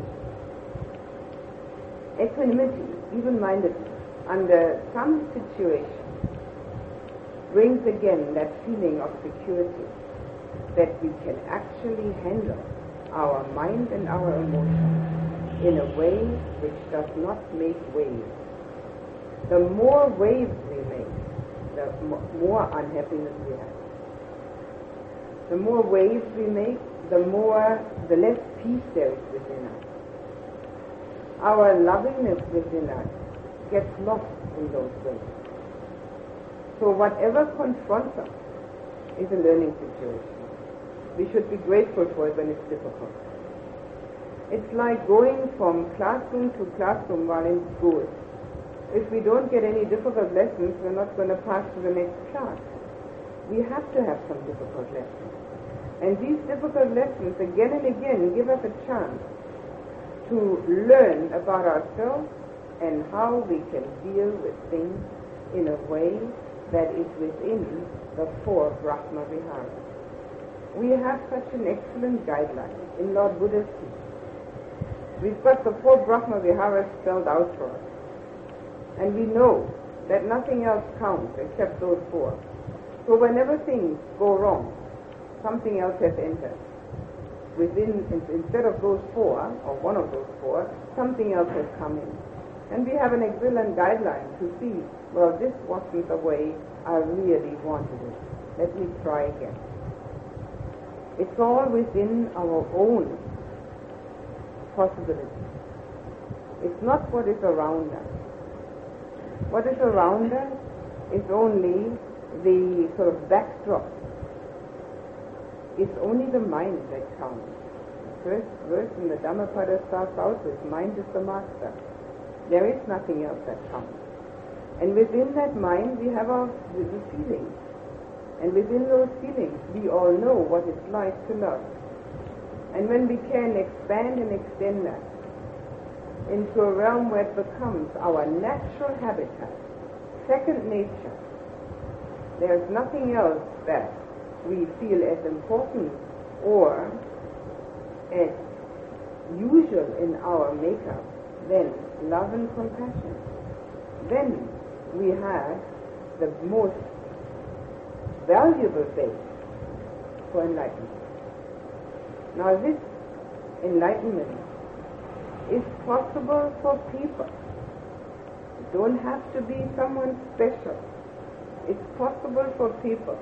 it. Equanimity, even-mindedness, under some situation, brings again that feeling of security that we can actually handle our mind and our emotions in a way which does not make waves. The more waves we make, the more unhappiness we have. The more waves we make, the less peace there is within us. Our lovingness within us gets lost in those waves. So whatever confronts us is a learning situation. We should be grateful for it when it's difficult. It's like going from classroom to classroom while in school. If we don't get any difficult lessons, we're not going to pass to the next class. We have to have some difficult lessons. And these difficult lessons again and again give us a chance to learn about ourselves and how we can deal with things in a way that is within the 4 Brahma Viharas. We have such an excellent guideline in Lord Buddha's teaching. We've got the 4 Brahma Viharas spelled out for us. And we know that nothing else counts except those 4. So whenever things go wrong, something else has entered. Instead of those 4, or one of those 4, something else has come in. And we have an excellent guideline to see, well, this wasn't the way I really wanted it. Let me try again. It's all within our own possibilities. It's not what is around us. What is around us is only the sort of backdrop. It's only the mind that counts. The first verse in the Dhammapada starts out with, mind is the master. There is nothing else that counts. And within that mind we have the feelings. And within those feelings we all know what it's like to love. And when we can expand and extend that into a realm where it becomes our natural habitat, second nature, there's nothing else that we feel as important or as usual in our makeup than love and compassion. Then we have the most valuable base for enlightenment. Now this enlightenment is possible for people. It don't have to be someone special. It's possible for people.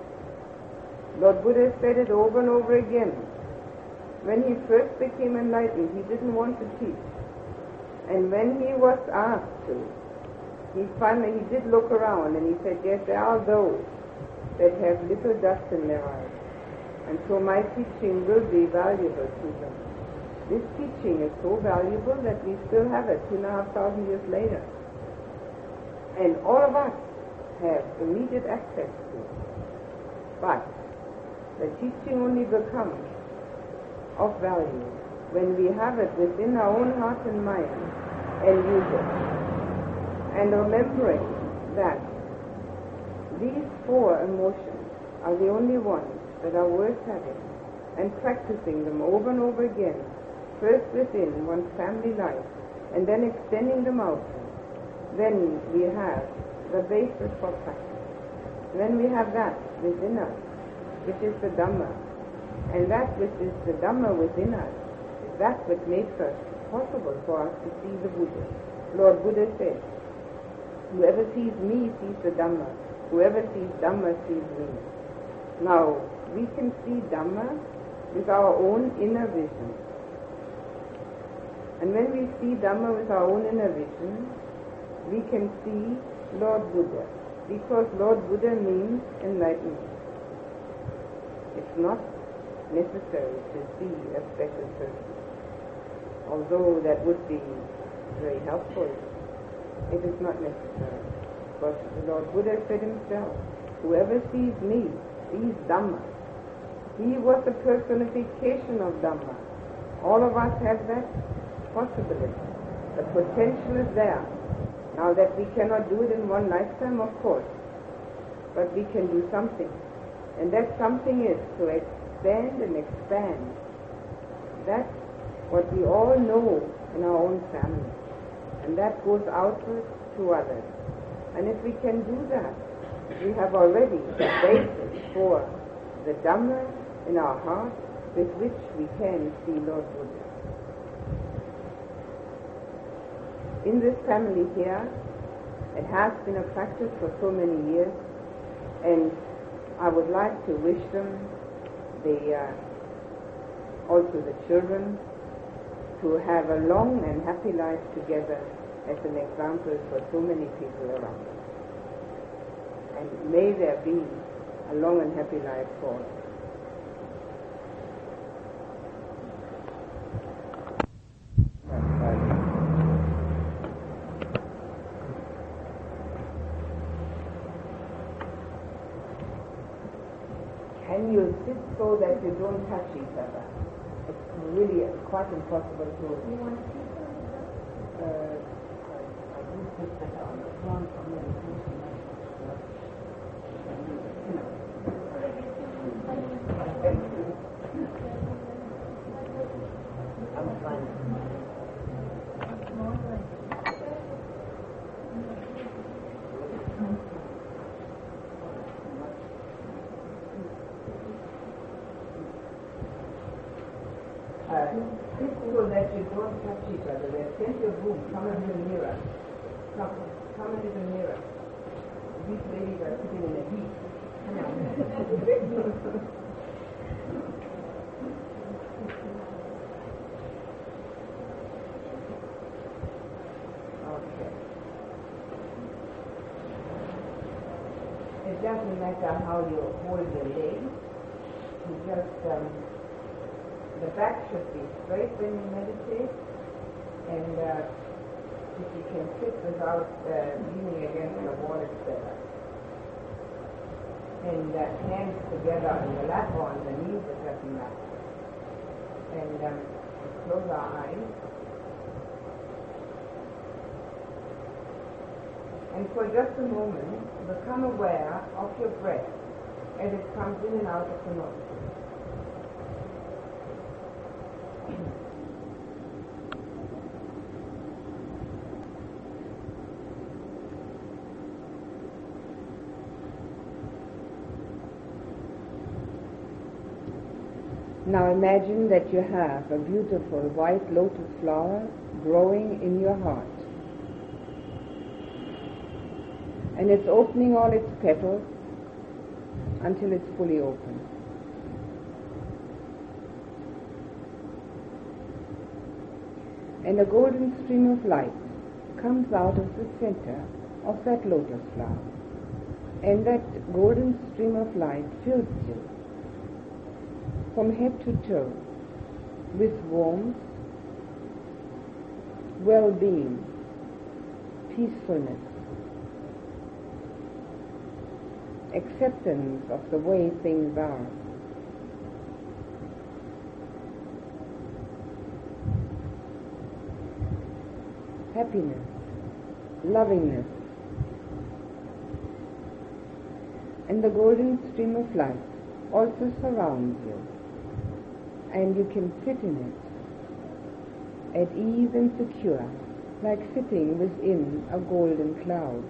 Lord Buddha said it over and over again. When he first became enlightened, he didn't want to teach. And when he was asked to, he did look around and he said, yes, there are those that have little dust in their eyes. And so my teaching will be valuable to them. This teaching is so valuable that we still have it 2,500 years later. And all of us have immediate access to it. But the teaching only becomes of value when we have it within our own heart and mind and use it. And remembering that these four emotions are the only ones that are worth having, and practicing them over and over again, first within one's family life and then extending them out, then we have the basis for practice. When we have that within us, which is the Dhamma, and that which is the Dhamma within us, is that which makes it possible for us to see the Buddha. Lord Buddha said, whoever sees me sees the Dhamma. Whoever sees Dhamma sees me. Now, we can see Dhamma with our own inner vision. And when we see Dhamma with our own inner vision, we can see Lord Buddha, because Lord Buddha means enlightenment. It's not necessary to see a special person, although that would be very helpful. It is not necessary, because the Lord Buddha said himself, whoever sees me sees Dhamma. He was the personification of Dhamma. All of us have that possibility. The potential is there. Now that we cannot do it in one lifetime, of course, but we can do something. And that something is to extend and expand. That's what we all know in our own family. And that goes outward to others. And if we can do that, we have already the basis for the Dhamma in our heart with which we can see Lord Buddha. In this family here, it has been a practice for so many years, and I would like to wish them, also the children, to have a long and happy life together as an example for so many people around us. And may there be a long and happy life for all. Can you sit so that you don't touch each other? It's really quite impossible to... You want to sit on the I do sit better on the front for meditation. I'm fine. Sit so that you don't touch each other. There's plenty of room. Come a little nearer. Come a little nearer. These ladies are sitting in a heap. Come on. Okay. It doesn't matter how you hold your leg. You just the back should be straight when you meditate, and if you can sit without leaning against the wall, it's better. And hands together on the lap or on the knees, it doesn't matter. And close our eyes. And for just a moment, become aware of your breath as it comes in and out of the nose. Now imagine that you have a beautiful white lotus flower growing in your heart. And it's opening all its petals until it's fully open. And a golden stream of light comes out of the center of that lotus flower. And that golden stream of light fills you from head to toe with warmth, well-being, peacefulness, acceptance of the way things are. Happiness, lovingness, and the golden stream of light also surrounds you, and you can sit in it at ease and secure, like sitting within a golden cloud.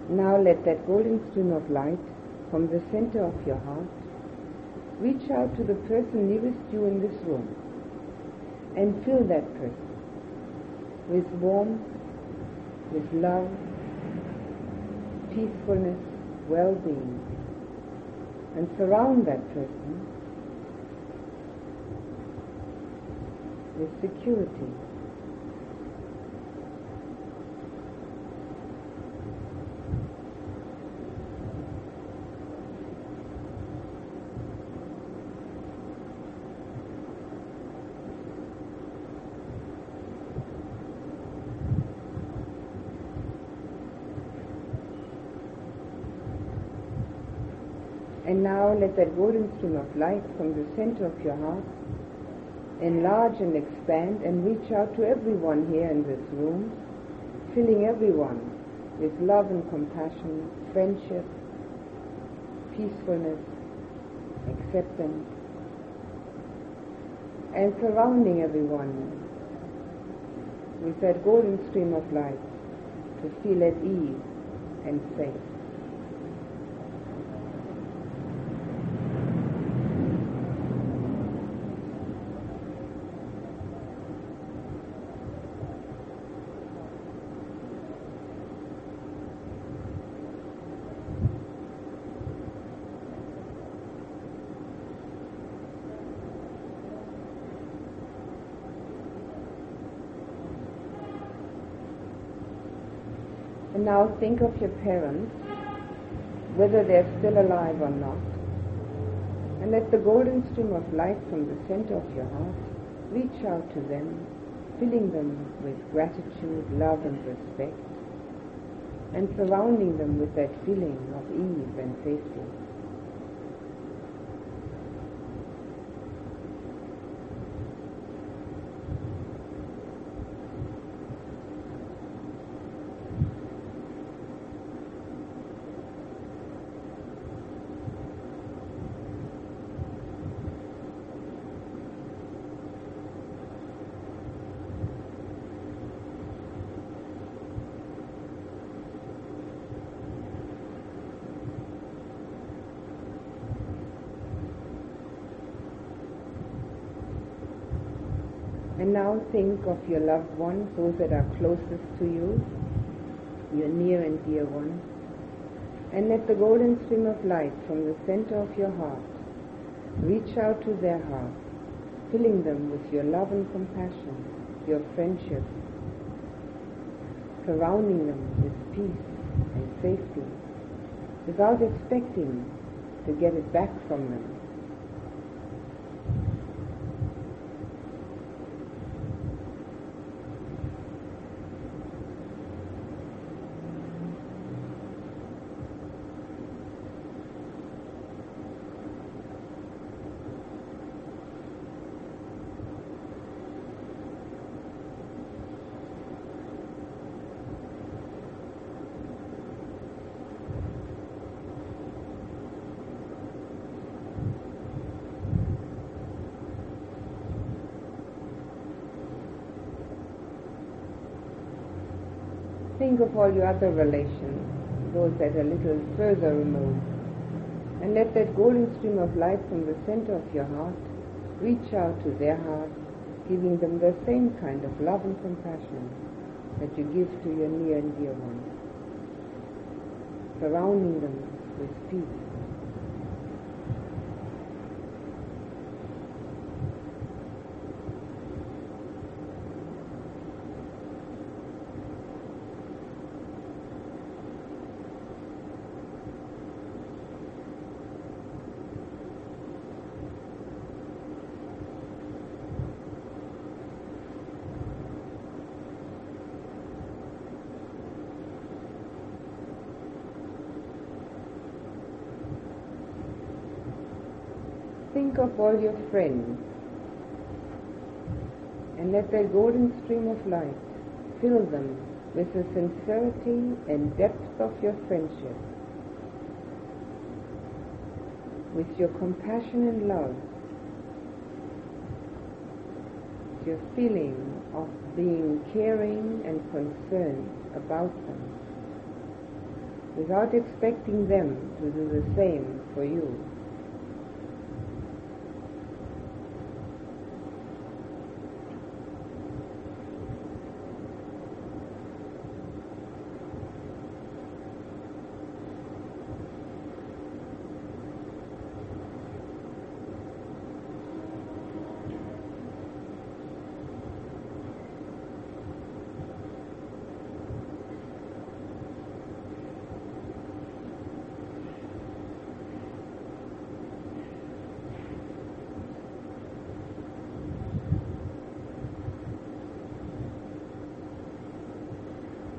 Now let that golden stream of light from the center of your heart reach out to the person nearest you in this room and fill that person with warmth, with love, peacefulness, well-being, and surround that person with security. And now let that golden stream of light from the center of your heart enlarge and expand and reach out to everyone here in this room, filling everyone with love and compassion, friendship, peacefulness, acceptance, and surrounding everyone with that golden stream of light to feel at ease and safe. And now think of your parents, whether they're still alive or not, and let the golden stream of light from the center of your heart reach out to them, filling them with gratitude, love and respect, and surrounding them with that feeling of ease and safety. And now think of your loved ones, those that are closest to you, your near and dear ones, and let the golden stream of light from the center of your heart reach out to their hearts, filling them with your love and compassion, your friendship, surrounding them with peace and safety, without expecting to get it back from them. think of all your other relations, those that are a little further removed, and let that golden stream of light from the center of your heart reach out to their heart, giving them the same kind of love and compassion that you give to your near and dear ones, surrounding them with peace. Think of all your friends and let that golden stream of light fill them with the sincerity and depth of your friendship, with your compassion and love, your feeling of being caring and concerned about them, without expecting them to do the same for you.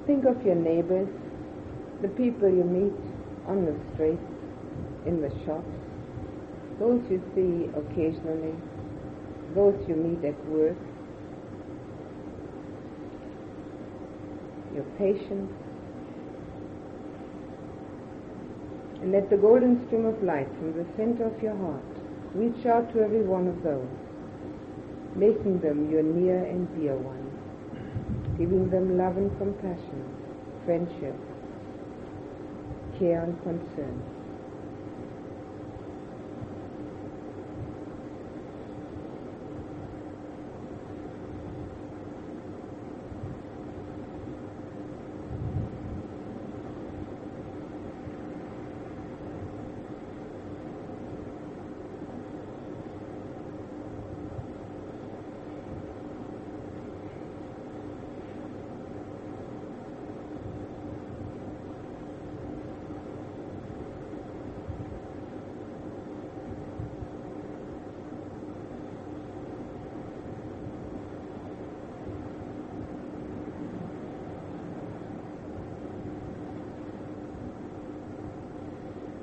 Think of your neighbors, the people you meet on the streets, in the shops, those you see occasionally, those you meet at work, your patients, and let the golden stream of light from the center of your heart reach out to every one of those, making them your near and dear ones, giving them love and compassion, friendship, care and concern.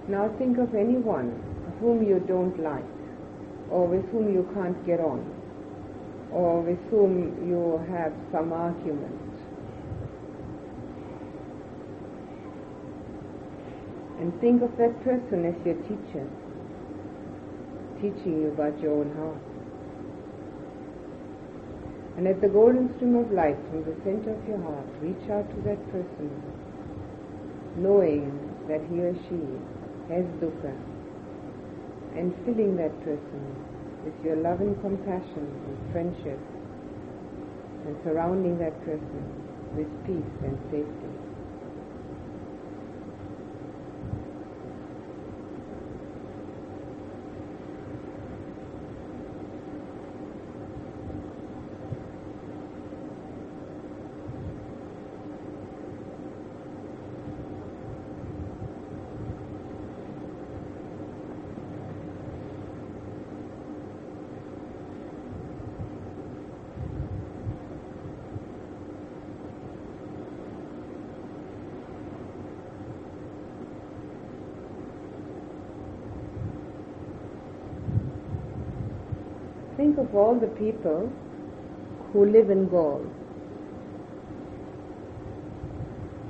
Now think of anyone whom you don't like, or with whom you can't get on, or with whom you have some argument. And think of that person as your teacher, teaching you about your own heart. And let the golden stream of light from the center of your heart reach out to that person, knowing that he or she has dukkha, and filling that person with your love and compassion and friendship, and surrounding that person with peace and safety. Think of all the people who live in Galle.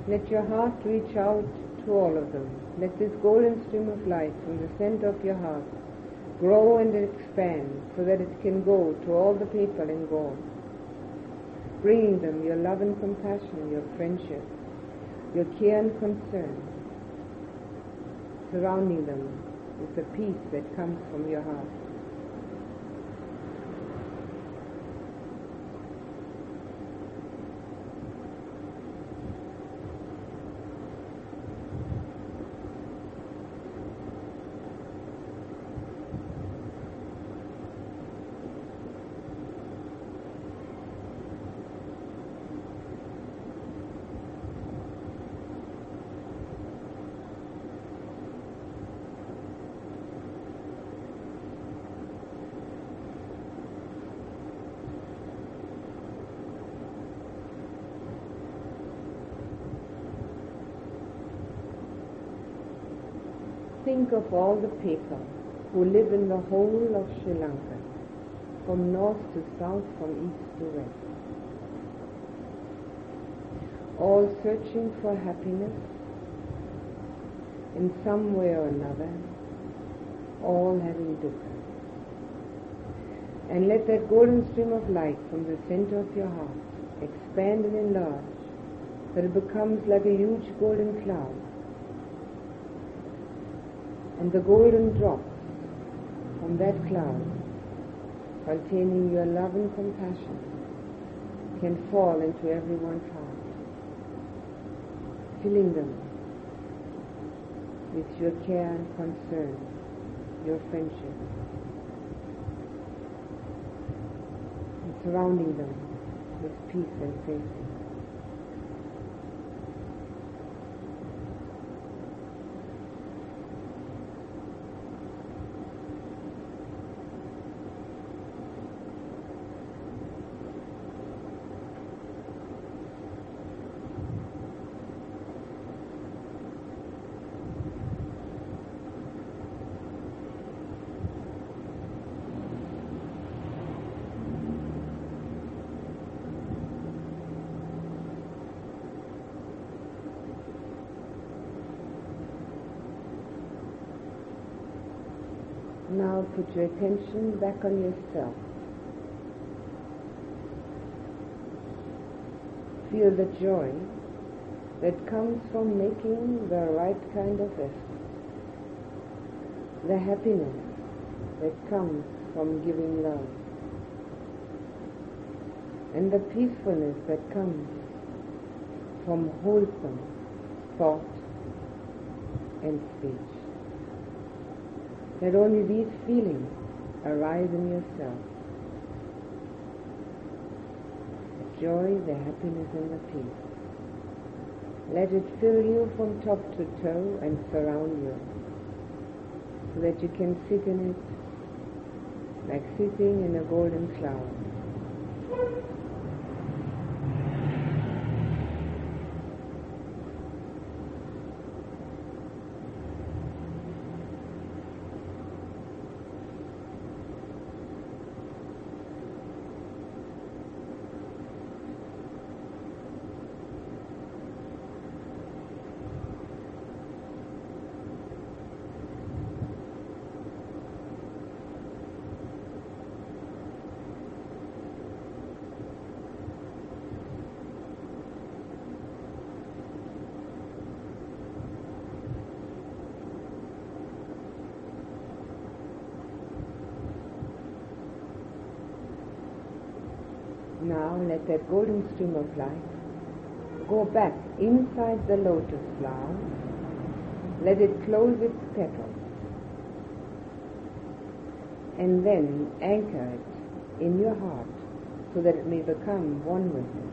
Let your heart reach out to all of them. Let this golden stream of light from the center of your heart grow and expand so that it can go to all the people in Galle, bringing them your love and compassion, your friendship, your care and concern, surrounding them with the peace that comes from your heart. Think of all the people who live in the whole of Sri Lanka, from north to south, from east to west, all searching for happiness in some way or another, all having dukkha. And let that golden stream of light from the center of your heart expand and enlarge, that it becomes like a huge golden cloud. And the golden drops from that cloud, containing your love and compassion, can fall into everyone's heart, filling them with your care and concern, your friendship, and surrounding them with peace and safety. Now put your attention back on yourself. Feel the joy that comes from making the right kind of effort, the happiness that comes from giving love, and the peacefulness that comes from wholesome thought and speech. Let only these feelings arise in yourself. The joy, the happiness, and the peace. Let it fill you from top to toe and surround you, so that you can sit in it like sitting in a golden cloud. Now let that golden stream of light go back inside the lotus flower. Let it close its petals, and then anchor it in your heart so that it may become one with it.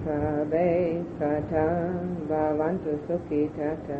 Sabe sata bhavantu sukhitata